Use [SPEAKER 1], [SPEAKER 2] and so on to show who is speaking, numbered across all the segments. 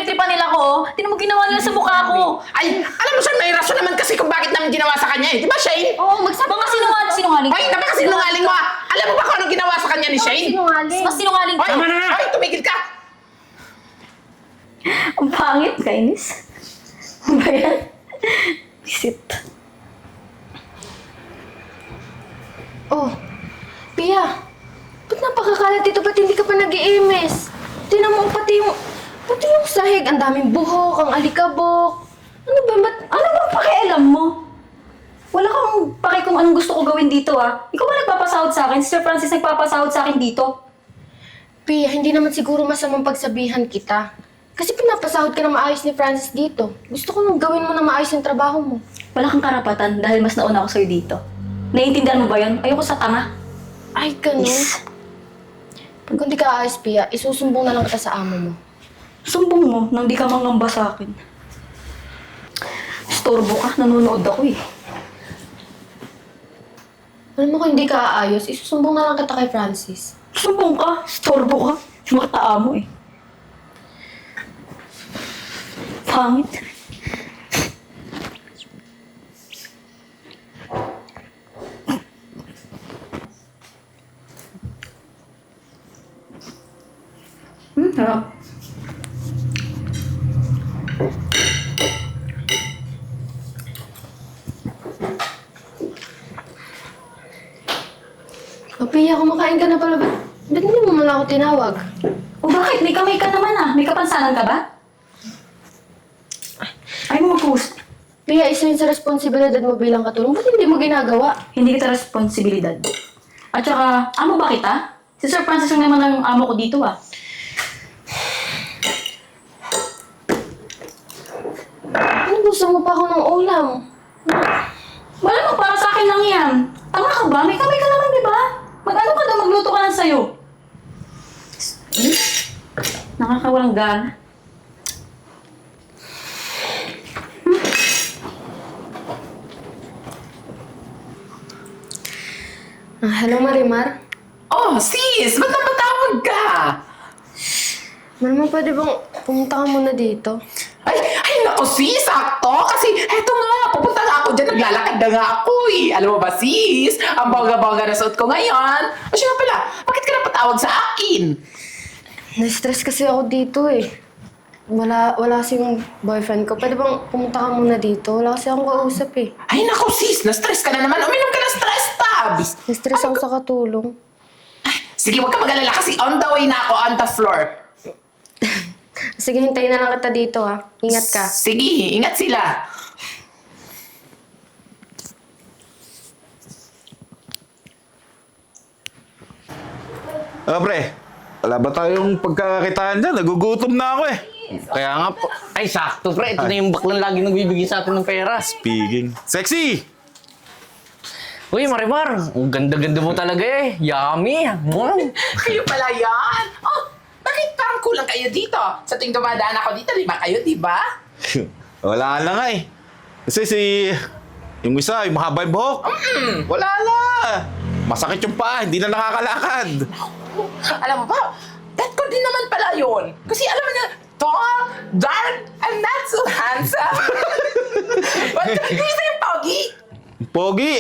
[SPEAKER 1] pinagtitripan nila ko. Tinan mo ginawa nila sa mukha ko.
[SPEAKER 2] Ay, alam mo saan may rason naman kasi kung bakit namin ginawa sa kanya eh. Di ba, Shane?
[SPEAKER 1] Oo, magsabi mga sinungaling.
[SPEAKER 2] Ay, napakasinungaling mo ah. Alam mo ba kung anong ginawa sa kanya ni Shane?
[SPEAKER 1] Mas sinungaling
[SPEAKER 2] Ay,
[SPEAKER 1] ka.
[SPEAKER 2] ay, tumigil ka.
[SPEAKER 1] Ang pangit, kainis. Ano ba yan? Visit.
[SPEAKER 3] Oh, Pia, ba't napakakalat dito? Ba't hindi ka pa nag-i-MS? Tinan mo, pati yung sahig, ang daming buhok, ang alikabok. Ano ba,
[SPEAKER 1] Ano bang pakialam mo? Wala kang paki kung anong gusto ko gawin dito ah. Ikaw ba nagpapasahod sa akin? Si Sir Francis nagpapasahod sa akin dito.
[SPEAKER 3] Pia, hindi naman siguro masamang pagsabihan kita. Kasi pinapasahod ka na maayos ni Francis dito. Gusto ko nung gawin mo na maayos yung trabaho mo.
[SPEAKER 1] Wala kang karapatan dahil mas nauna ako sa'yo dito. Naiintindihan mo ba yun? Ayoko sa tanga.
[SPEAKER 3] Ay, ganun.
[SPEAKER 1] Yes.
[SPEAKER 3] Kung di ka ayos, Pia, isusumbong na lang kita sa amo mo.
[SPEAKER 1] Sumbong mo nang di ka mangamba sa akin. Storbo ka, nanonood ako eh.
[SPEAKER 3] Alam mo kung hindi ka aayos, isusumbong na lang kita kay Francis.
[SPEAKER 1] Sumbong ka, storbo ka. Sumakata mo eh. Pangit. Harap.
[SPEAKER 3] O, Pia, kumakain ka na pala. Ba't hindi mo man ako tinawag?
[SPEAKER 1] O bakit? May kamay ka naman ah. May kapansanan ka ba? Ay mo mag-post.
[SPEAKER 3] Pia, isa yun sa responsibilidad mo bilang katulong. Ba't hindi mo ginagawa?
[SPEAKER 1] Hindi kita responsibilidad. At saka, amo ba kita? Si Sir Francis yung naman ang amo ko dito ah.
[SPEAKER 3] Ano gusto mo pa ako ng ulam?
[SPEAKER 1] Wala mo, para sa akin lang yan. Tama ka ba? May kamay ka naman, di ba? Mag-ano ka daw, magluto ka lang sa'yo. Nakakawalang gana.
[SPEAKER 3] Hello, Marimar.
[SPEAKER 2] Oh, sis, ba't napatawag ka?
[SPEAKER 3] Marimar, pwede bang pumunta ka muna dito?
[SPEAKER 2] Ay, naku sis, sakto. Kasi eto nga, pupunta nga ako dyan, naglalakad na nga ako eh. Alam mo ba sis, ang bongga-bongga na suot ko ngayon. O siya nga pala, bakit ka napatawag sa akin?
[SPEAKER 3] Na-stress kasi ako dito eh. Wala kasi yung boyfriend ko. Pwede bang pumunta ka muna dito? Wala kasi akong kausap eh.
[SPEAKER 2] Ay, naku sis, na-stress ka na naman. Uminom ka ng stress tabs.
[SPEAKER 3] Na-stress ako sa katulong.
[SPEAKER 2] Sige, huwag ka mag-alala kasi on the way na ako on the floor.
[SPEAKER 3] Sige, hintayin na lang kita dito ha. Ingat ka.
[SPEAKER 2] Sige, ingat sila.
[SPEAKER 4] Pre, wala ba tayong pagkakakitaan dyan? Nagugutom na ako eh.
[SPEAKER 5] Kaya nga po. Ay, sakto pre. Ito na yung baklang lagi nagbibigay sa atin ng pera.
[SPEAKER 4] Speaking. Sexy!
[SPEAKER 5] Uy, Marimar. Ang ganda-ganda mo talaga eh. Yummy.
[SPEAKER 2] Kayo pala yan. Oh, bakit parang kulang kayo dito? Sa tuwing dumadaan ako dito, 5 kayo, di ba?
[SPEAKER 4] Wala na nga eh. Kasi yung isa, yung mahaba yung buhok. Wala na. Masakit yung paa, hindi na nakakalakad.
[SPEAKER 2] Alam mo ba, bet ko din naman pala yun. Kasi alam mo niya, tall, dark, and not so handsome. But yung isa yung pogi.
[SPEAKER 4] Pogi,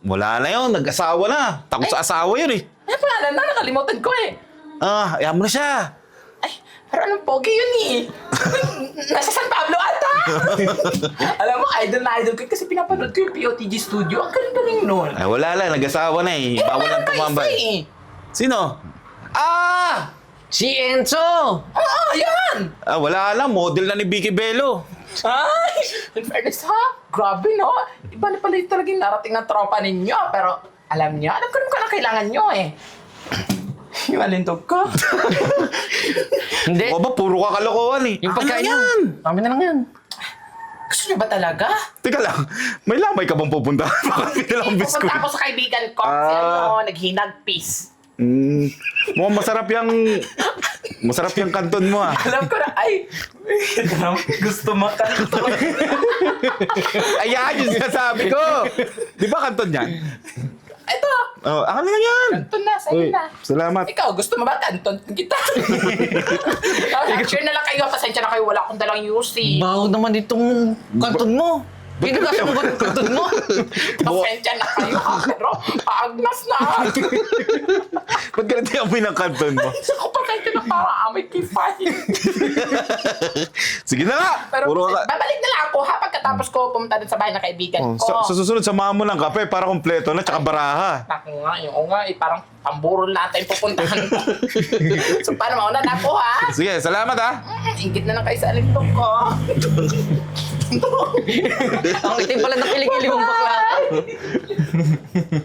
[SPEAKER 4] wala na yun. Nag-asawa na. Takot sa asawa yun eh.
[SPEAKER 2] Ay, pangalan na, nakalimutan ko eh.
[SPEAKER 4] Ayaw mo na siya.
[SPEAKER 2] Ay, pero anong pogi yun eh? Nasa San Pablo ata. Alam mo, idol na idol ko kasi pinapanood ko yung POTG Studio. Ang galing-galing nun.
[SPEAKER 4] Ay, wala lang. Nag-asawa na eh. Bawal lang
[SPEAKER 2] meron pa isa
[SPEAKER 4] tumambay.
[SPEAKER 2] eh.
[SPEAKER 4] Sino?
[SPEAKER 5] Si Enzo.
[SPEAKER 2] Oo, yan!
[SPEAKER 4] Wala lang. Model na ni Vicky Bello.
[SPEAKER 2] Ay, in fairness ha, grabe no. Iba na pala yung talagang narating ng tropa ninyo. Pero alam niyo, alam ko naman kung anong kailangan nyo eh. Yung alintog ko.
[SPEAKER 5] Hindi.
[SPEAKER 4] O ba, puro ka kalokohan eh.
[SPEAKER 5] Yung
[SPEAKER 4] Akin
[SPEAKER 5] pagkain
[SPEAKER 4] na
[SPEAKER 5] yan.
[SPEAKER 4] yan.
[SPEAKER 5] Kami na lang yan.
[SPEAKER 2] Gusto niyo ba talaga?
[SPEAKER 4] Teka lang, may lamay ka bang pupunta? Bakit hindi lang biskuit?
[SPEAKER 2] Pupunta ako sa kaibigan ko. Si naghinag peace.
[SPEAKER 4] Mukhang masarap yung kanton mo ah.
[SPEAKER 2] Alam ko na, ay, gusto makanto.
[SPEAKER 4] Ayan, yung sinasabi ko. Di ba kanton yan?
[SPEAKER 2] Ito,
[SPEAKER 4] Oh, akin lang yan.
[SPEAKER 2] Kanton na, sa'yo
[SPEAKER 4] Uy,
[SPEAKER 2] na.
[SPEAKER 4] salamat.
[SPEAKER 2] Ikaw, gusto mo ba kanton kita? Share na lang kayo. Pasensya na kayo. Wala akong dalang UC.
[SPEAKER 5] Baho naman itong kanton mo. Pinugas mo ba yung kanton mo?
[SPEAKER 2] Pasensya na kayo. Pero paagnas na.
[SPEAKER 4] Ba't ganito yung amoy ng kanton mo?
[SPEAKER 2] Ako pasensya na para amoy kifay.
[SPEAKER 4] Sige na nga.
[SPEAKER 2] Pero
[SPEAKER 4] Puro ka.
[SPEAKER 2] babalik na lang ako ha pagkatapos ko pumunta dun sa bahay ng kaibigan
[SPEAKER 4] Oh,
[SPEAKER 2] ko.
[SPEAKER 4] sa susunod, samahan mo ng kape para kompleto na, tsaka baraha.
[SPEAKER 2] Naku nga, yung nga, parang pamburol natin pupuntahan ko. So, paano mauna na ako, ha?
[SPEAKER 4] Sige, salamat ha.
[SPEAKER 2] Ingit na lang kayo sa alintong ko.
[SPEAKER 5] Ang itim pala ng kilig-kilig mong bakla.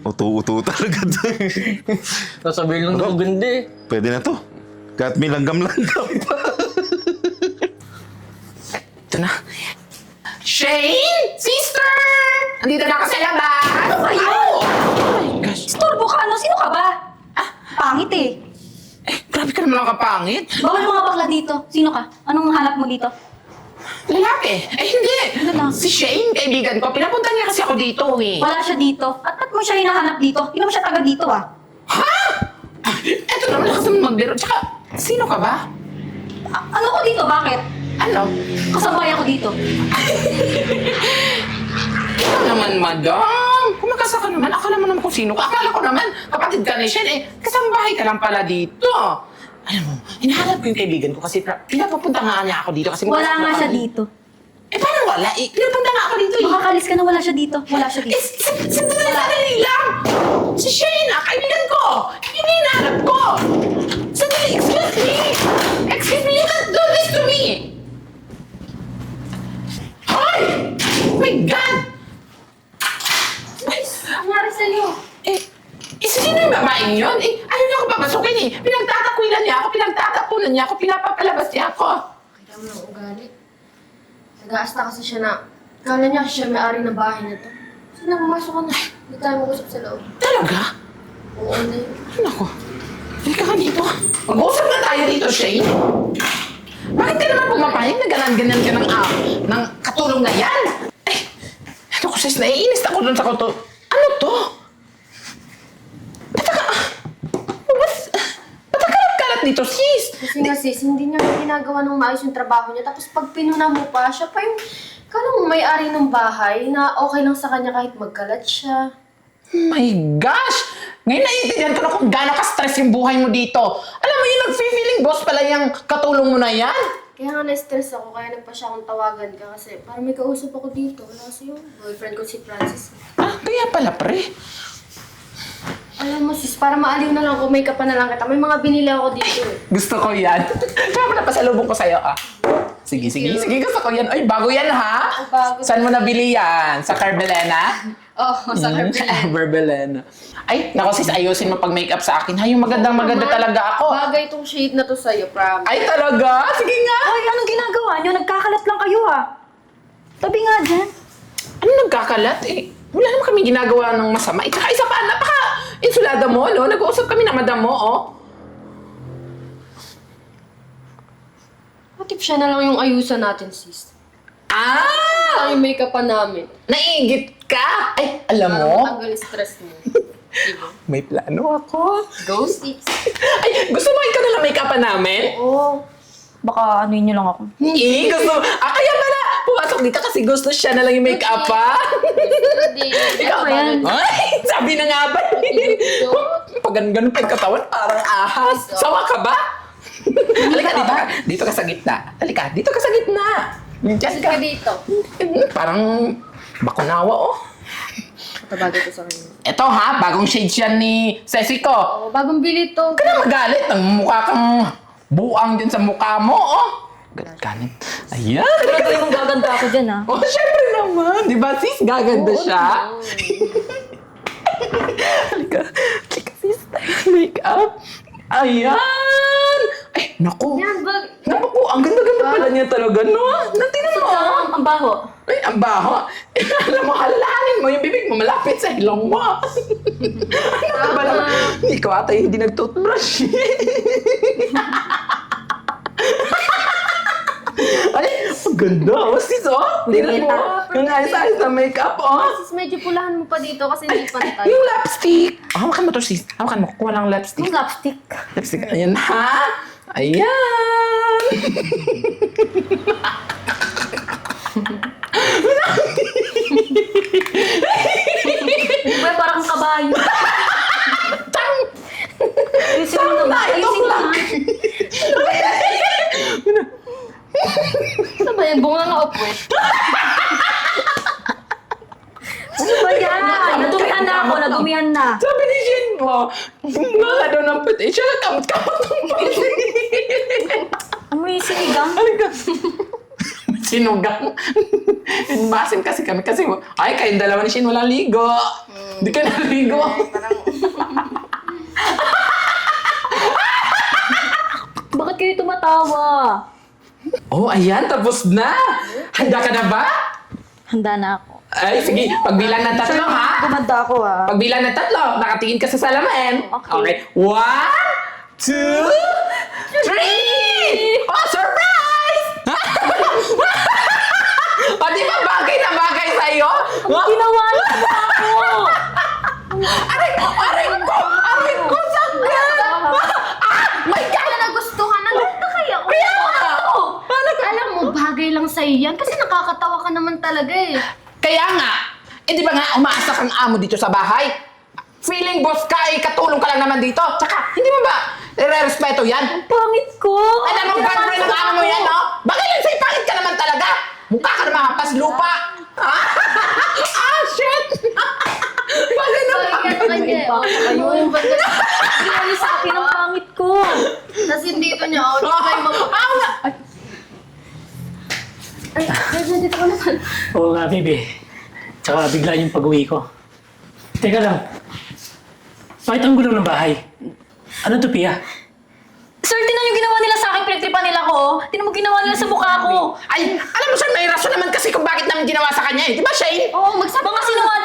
[SPEAKER 4] Utu-utu talaga doon.
[SPEAKER 5] Sasabihin lang na ganda eh.
[SPEAKER 4] Pwede na to. Kahit may langgam-langgam pa.
[SPEAKER 2] Ito na. Shane! Sister! Andito na ako sa labas! Ano kayo? Oh my gosh.
[SPEAKER 1] Storbo ka, ano? Sino ka ba? Pangit eh.
[SPEAKER 2] Grabe ka naman ang kapangit.
[SPEAKER 1] Bawal mga bakla dito. Sino ka? Anong hanap mo dito?
[SPEAKER 2] Lalaki. Hindi.
[SPEAKER 1] Ano?
[SPEAKER 2] Si Shane, kaibigan ko. Pinapunta niya kasi ako dito eh.
[SPEAKER 1] Wala siya dito. At ba't mo siya hinahanap dito? Hindi naman siya taga dito ah.
[SPEAKER 2] Eto naman lakas naman magbiro. Tsaka, sino ka ba?
[SPEAKER 1] Ano ko dito? Bakit?
[SPEAKER 2] Ano?
[SPEAKER 1] Kasabay ako dito.
[SPEAKER 2] Ikaw naman, madam. Kumakasa ka naman. Akala mo naman kung sino ka. Akala ko naman, kapatid ka ni Shane. Kasambahay ka lang pala dito. Alam mo, hinahanap ko yung kaibigan ko kasi pinapapunta nga niya ako dito kasi
[SPEAKER 1] Wala
[SPEAKER 2] magkasama
[SPEAKER 1] nga siya
[SPEAKER 2] kami.
[SPEAKER 1] dito.
[SPEAKER 2] Eh, paano wala? Eh, pinapunta nga ako dito eh.
[SPEAKER 1] Makakalis ka na, wala siya dito. Wala siya
[SPEAKER 2] Eh,
[SPEAKER 1] dito.
[SPEAKER 2] sandali lang! Si Shane, kaibigan ko! Yun yung hinahanap ko! Sandali, excuse me! Excuse me, you can't do this to me! Hoy! Oh my God!
[SPEAKER 3] Nangyari sa'yo?
[SPEAKER 2] Sino yung babaeng yun? Ayaw niya ako papasukin eh. Pinagtatakwilan niya ako, pinagtatapunan niya ako, pinapapalabas niya ako.
[SPEAKER 3] Kita mo ng ugali. Nag-aasta kasi siya na, kala niya siya may-ari ng bahay na to. Sige na, pumasok ka na. Hindi tayo mag-usap sa loob.
[SPEAKER 2] Talaga?
[SPEAKER 3] Oo na yun.
[SPEAKER 2] Naku, halika ka dito. Mag-uusap na tayo dito, Shane. Bakit ka naman pumapayag na ganan-ganan ka ng katulong na yan? Ay, ano ko sis, naiinis ako dun sa katulong. Ano to? Ba't ka kalat dito, sis?
[SPEAKER 3] Kasi nga sis, hindi niya ginagawa ng maayos yung trabaho niya. Tapos pag pinuna mo pa, siya pa yung, kala mo may-ari ng bahay na okay lang sa kanya kahit magkalat siya.
[SPEAKER 2] My gosh! Ngayon naiintindihan ko na kung gaano ka-stress yung buhay mo dito. Alam mo, yung nag-feeling boss pala yung katulong mo na yan.
[SPEAKER 3] Kaya nga na-stress ako, kaya nagpa siya akong tawagan ka kasi parang may kausap ako dito. Wala kasi yung boyfriend ko si Francis.
[SPEAKER 2] Kaya pala, pre.
[SPEAKER 3] Alam mo sis, para maaliw na lang ako, make up pa na lang kita. May mga binili ako dito eh.
[SPEAKER 2] Gusto ko yan. Kaya pala pasalubong ko sa'yo, Sige, gusto ko yan. Ay, bago yan, ha?
[SPEAKER 3] Bago.
[SPEAKER 2] Saan mo nabili yan? Sa Carmelena?
[SPEAKER 3] Oh, sa
[SPEAKER 2] Carmelena. Ay, naku sis, ayusin mo pag-makeup sa akin, ha? Yung maganda talaga ako.
[SPEAKER 3] Bagay itong shade na to sa'yo, promise.
[SPEAKER 2] Ay, talaga? Sige nga.
[SPEAKER 1] Ay, anong ginagawa niyo? Nagkakalat lang kayo ah. Tabi nga dyan.
[SPEAKER 2] Ano nagkakalat? Wala naman kami ginagawa ng masama. Tsaka isa pa, napaka-insulada mo, no? Nag-uusap kami ng madam mo,
[SPEAKER 3] What if siya na lang yung ayusan natin, sis? Ang yung makeup pa namin.
[SPEAKER 2] Naigit ka! Ay, alam mo,
[SPEAKER 3] Parang tanggal yung stress mo. Diba?
[SPEAKER 2] may plano ako.
[SPEAKER 3] Go, sis.
[SPEAKER 2] Ay, gusto mo ikaw na lang make-upan namin?
[SPEAKER 3] Oo.
[SPEAKER 1] Baka anuin niyo lang ako.
[SPEAKER 2] Gusto. Kaya pala, pumasok dito kasi gusto siya na lang yung make-upan.
[SPEAKER 3] Ready.
[SPEAKER 2] Ikaw
[SPEAKER 1] ba yan?
[SPEAKER 2] Ay, sabi na nga ba? Pag ganun pa yung katawan, parang ahas. Sawa ka ba? Halika, dito ka sa gitna. Halika, dito ka sa gitna. Diyan
[SPEAKER 3] Kasi
[SPEAKER 2] ka.
[SPEAKER 3] ka dito.
[SPEAKER 2] Parang bakunawa,
[SPEAKER 3] Ito bagay ko sa kanya.
[SPEAKER 2] Ito ha, bagong shade yan ni Ceci ko.
[SPEAKER 3] Oh, bagong bili to.
[SPEAKER 2] Huwag ka na magalit. Mukha kang buang dyan sa mukha mo, Ganit. Ayan.
[SPEAKER 1] Sigurado kung gaganda ako dyan ah.
[SPEAKER 2] Oh, syempre naman. Di ba, sis? Gaganda siya. Halika, sis. Make-up. Ayan. Ay, naku.
[SPEAKER 3] Yan, bag.
[SPEAKER 2] Naku, ang ganda-ganda pala niya talaga, no? Natingnan mo.
[SPEAKER 1] Ang baho.
[SPEAKER 2] Ay, ang baho. Alam mo, halalanin mo yung bibig mo malapit sa ilong mo. Ano ba naman? Hindi ko ata hindi nag-toothbrush. Ay, ang ganda. Sis, Tingnan mo. Yung ayos-ayos na makeup, oh.
[SPEAKER 3] Sis, medyo pulahan mo pa dito kasi hindi pantay.
[SPEAKER 2] Yung lipstick. Oh, hawakan mo to, sis. Hawakan mo. Kuha lang lipstick.
[SPEAKER 1] Yung lipstick.
[SPEAKER 2] Lipstick. Ayan, ha? Ayan.
[SPEAKER 1] Uy, parang kang kabayo. Ayusin mo naman. Ayusin mo naman.
[SPEAKER 3] Ano ba yan? Bunga nga upwet.
[SPEAKER 1] Ano ba yan? Nadumihan na ako. Nadumihan na.
[SPEAKER 2] Sabi ni Shin mo, mga daw ng puti. Siya kamot-kamot ng puti.
[SPEAKER 1] Amoy sinigang.
[SPEAKER 2] Halika. Sinugang. Inbasin kasi kami. Kasi, ay, kayong dalawa ni Shin walang ligo. Hindi ka naligo.
[SPEAKER 1] Bakit kayo tumatawa?
[SPEAKER 2] Oh, ayan. Tapos na. Handa ka na ba?
[SPEAKER 1] Handa na ako.
[SPEAKER 2] Ay, sige. Pagbilang ng tatlo, ha?
[SPEAKER 1] Gumanda ako ah.
[SPEAKER 2] Pagbilang ng tatlo, nakatingin ka sa salamin.
[SPEAKER 1] Okay.
[SPEAKER 2] 1, 2, 3! Oh, surprise! O, di ba bagay na bagay sa'yo?
[SPEAKER 1] Ginawa niyo ba ako?
[SPEAKER 2] Aray ko! Aray ko! Aray ko! Sakit! My God!
[SPEAKER 3] Kaya nagustuhan. Ano ba kaya?
[SPEAKER 2] Kaya nga!
[SPEAKER 3] Alam mo, bagay lang sa'yo yan. Kasi nakakatawa ka naman talaga eh.
[SPEAKER 2] Kaya nga, eh di ba nga umaasa kang amo dito sa bahay? Feeling boss ka eh, katulong ka lang naman dito. Tsaka, hindi mo ba nire-respeto yan?
[SPEAKER 1] Pangit ko.
[SPEAKER 2] Alam mo, girlfriend ng amo mo yan, no? Bagay lang sa'yo, pangit ka naman talaga. Mukha ka naman hapas lupa. Shit! Bagay na
[SPEAKER 3] Bagay ka kanya eh.
[SPEAKER 1] Ayun. Ginawa sa akin ang pangit ko.
[SPEAKER 3] Tapos yung dito niya, oh, di ba yung Ay, dito ko naman.
[SPEAKER 6] Oo nga, baby. Tsaka bigla yung pag-uwi ko. Teka lang. Bakit ang gulo ng bahay? Ano to, Pia?
[SPEAKER 1] Sir, tinan yung ginawa nila sa akin. Pinagtripan nila ko. Tinan mo ginawa nila sa mukha ko.
[SPEAKER 2] Ay, alam mo sir, may rason naman kasi kung bakit namin ginawa sa kanya eh. Di ba, Shane?
[SPEAKER 3] Oo, magsabi
[SPEAKER 1] Mga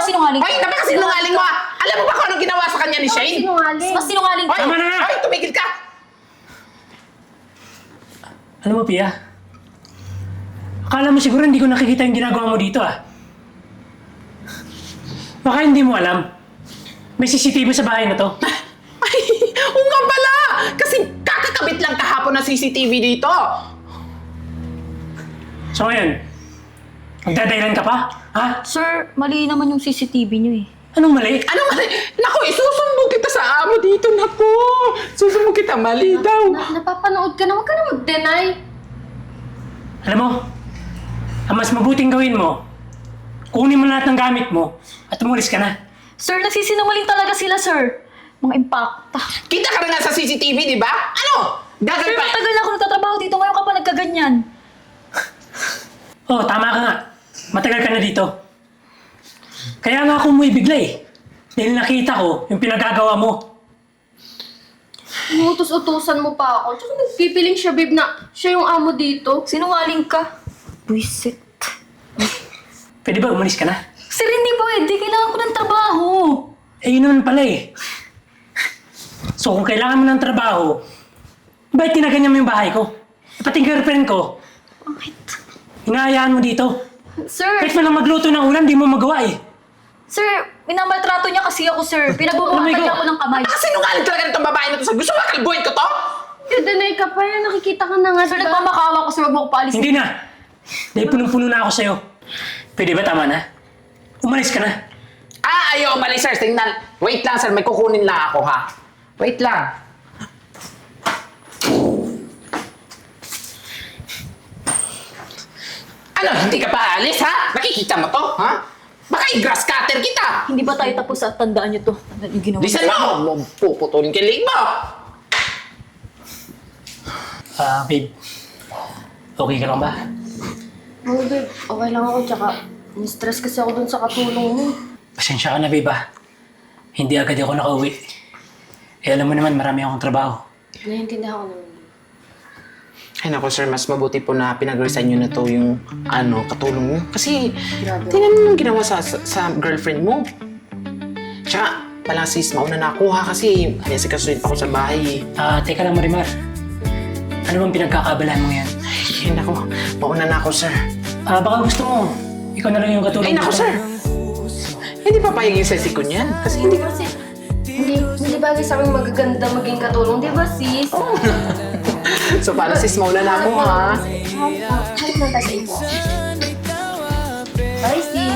[SPEAKER 1] sinungaling.
[SPEAKER 2] Ay, napakasinungaling mo ah. Alam mo ba kung anong ginawa sa kanya ni Shane?
[SPEAKER 3] Sinungaling.
[SPEAKER 1] Mas sinungaling
[SPEAKER 2] Ay,
[SPEAKER 1] ka.
[SPEAKER 6] Tama na nga!
[SPEAKER 2] ay, tumigil ka!
[SPEAKER 6] Alam mo, Pia? Akala mo siguro hindi ko nakikita yung ginagawa mo dito, ah. Baka hindi mo alam. May CCTV sa bahay na to.
[SPEAKER 2] Ay, oo nga pala! Kasi kakakabit lang kahapon ng CCTV dito.
[SPEAKER 6] So ngayon, magdadahilan ka pa? Ha?
[SPEAKER 1] Sir, mali naman yung CCTV niyo eh.
[SPEAKER 6] Anong mali?
[SPEAKER 2] Ano mali? Naku, isusumbong kita sa amo dito, naku! Susumbong kita, mali daw.
[SPEAKER 3] Napapanood ka na, huwag ka na mag-deny.
[SPEAKER 6] Alam mo, ang mas mabuting gawin mo, kunin mo lahat ng gamit mo at umalis ka na.
[SPEAKER 1] Sir, nagsisinungaling talaga sila, sir. Mga impacta.
[SPEAKER 2] Kita ka na nga sa CCTV, di ba? Ano? Gagal
[SPEAKER 1] Sir,
[SPEAKER 2] pa.
[SPEAKER 1] matagal na ako nagtatrabaho dito. Ngayon ka pa nagkaganyan.
[SPEAKER 6] Oo, tama ka nga. Matagal ka na dito. Kaya nga ako umuwi bigla eh. Dahil nakita ko yung pinagagawa mo.
[SPEAKER 3] Inutos-utusan mo pa ako. Tsaka nagpipiling siya, babe, na siya yung amo dito.
[SPEAKER 1] Sinungaling ka. Buisit.
[SPEAKER 6] Pwede ba umalis ka na?
[SPEAKER 1] Sir, hindi pwede. Kailangan ko ng trabaho.
[SPEAKER 6] Eh yun naman pala eh. So kung kailangan mo ng trabaho, bakit kinaganyan mo yung bahay ko? Pati girlfriend ko,
[SPEAKER 1] Bakit?
[SPEAKER 6] hinahayaan mo dito.
[SPEAKER 1] Sir,
[SPEAKER 6] Kahit man lang magluto ng ulam, di mo magawa eh.
[SPEAKER 1] sir, minamaltrato niya kasi ako, sir. Pinagbubuhatan
[SPEAKER 6] Alam mo,
[SPEAKER 1] niya ako ng kamay.
[SPEAKER 2] Nakasinungaling talaga nitong babae na to. Gusto mo kalbuhin ko to?
[SPEAKER 3] Deny ka pa yan, nakikita ka na nga,
[SPEAKER 1] Sir,
[SPEAKER 3] diba?
[SPEAKER 1] nagmamakawa ko, sir. Wag mo ko paalis.
[SPEAKER 6] Hindi na. Dahil punong-puno na ako sa'yo. Pwede ba tama na? Umalis ka na.
[SPEAKER 2] Ayaw umalis, sir. Tingnan. Wait lang, sir. May kukunin lang ako, ha? Wait lang. Ano, hindi ka pa alis, ha? Nakikita mo to, ha? Baka i-grass cutter kita.
[SPEAKER 1] Hindi ba tayo tapos sa tandaan niyo to? Tandaan yung ginawa.
[SPEAKER 2] Lisan mo! Puputulin ka leg mo!
[SPEAKER 6] Babe. Okay ka lang ba?
[SPEAKER 3] Oo, babe. Okay lang ako, tsaka ni-stress kasi ako dun sa katulong mo.
[SPEAKER 6] Pasensya ka na, babe ah. Hindi agad ako nakauwi. Eh, alam mo naman, marami akong trabaho.
[SPEAKER 3] Naiintindihan ko naman.
[SPEAKER 2] Ay nako, sir. Mas mabuti po na pinag-resign nyo na to yung, katulong mo. Kasi,
[SPEAKER 3] Grabe.
[SPEAKER 2] tingnan mo yung ginawa sa girlfriend mo. Tsaka, pala sis, mauna na ako, ha? Kasi, kasuhin pa ako sa bahay, eh.
[SPEAKER 6] Teka lang, Marimar. Ano bang pinagkakabalahan mo yan?
[SPEAKER 2] Ay, nako. Mauna na ako, sir.
[SPEAKER 6] Baka gusto mo, ikaw na lang yung katulong
[SPEAKER 2] Ay, naku,
[SPEAKER 6] dito.
[SPEAKER 2] sir. Hindi papayag yung sesi ko niyan. Kasi hindi ko...
[SPEAKER 3] Hindi bagay sa amin magaganda maging katulong, di ba sis?
[SPEAKER 2] So, para sis, mauna na ako, ha?
[SPEAKER 3] Halip na tayo sa ipo. Bye sis!